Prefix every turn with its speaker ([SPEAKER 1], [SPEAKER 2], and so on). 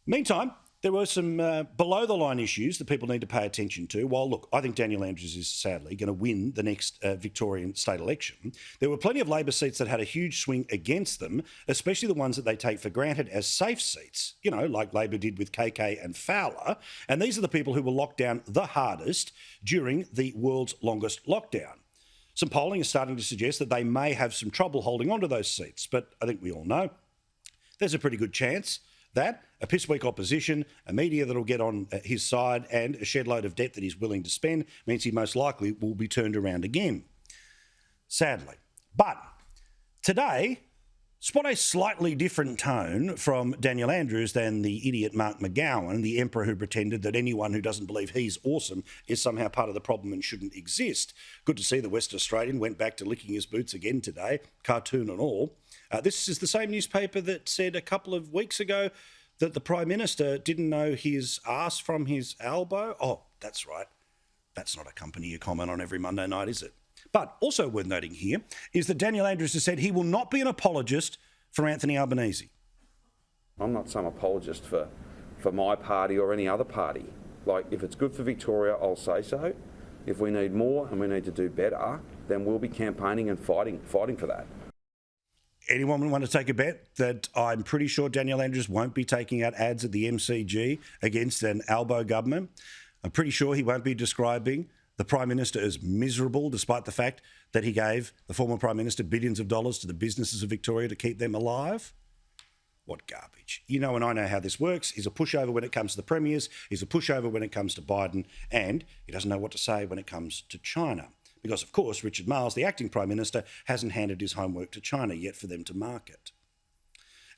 [SPEAKER 1] Meantime, there were some below-the-line issues that people need to pay attention to. While, look, I think Daniel Andrews is sadly going to win the next Victorian state election, there were plenty of Labor seats that had a huge swing against them, especially the ones that they take for granted as safe seats, you know, like Labor did with KK and Fowler. And these are the people who were locked down the hardest during the world's longest lockdown. Some polling is starting to suggest that they may have some trouble holding on to those seats, but I think we all know there's a pretty good chance that a piss-weak opposition, a media that'll get on his side, and a shed load of debt that he's willing to spend means he most likely will be turned around again, sadly. But today, spot a slightly different tone from Daniel Andrews than the idiot Mark McGowan, the emperor who pretended that anyone who doesn't believe he's awesome is somehow part of the problem and shouldn't exist. Good to see the West Australian went back to licking his boots again today, cartoon and all. This is the same newspaper that said a couple of weeks ago that the Prime Minister didn't know his arse from his Albo. Oh, that's right. That's not a company you comment on every Monday night, is it? But also worth noting here is that Daniel Andrews has said he will not be an apologist for Anthony Albanese.
[SPEAKER 2] I'm not some apologist for my party or any other party. Like, if it's good for Victoria, I'll say so. If we need more and we need to do better, then we'll be campaigning and fighting for that.
[SPEAKER 1] Anyone want to take a bet that I'm pretty sure Daniel Andrews won't be taking out ads at the MCG against an Albo government? I'm pretty sure he won't be describing the Prime Minister as miserable, despite the fact that he gave the former Prime Minister billions of dollars to the businesses of Victoria to keep them alive. What garbage. You know, and I know how this works. He's a pushover when it comes to the premiers. He's a pushover when it comes to Biden. And he doesn't know what to say when it comes to China. Because, of course, Richard Marles, the acting Prime Minister, hasn't handed his homework to China yet for them to market.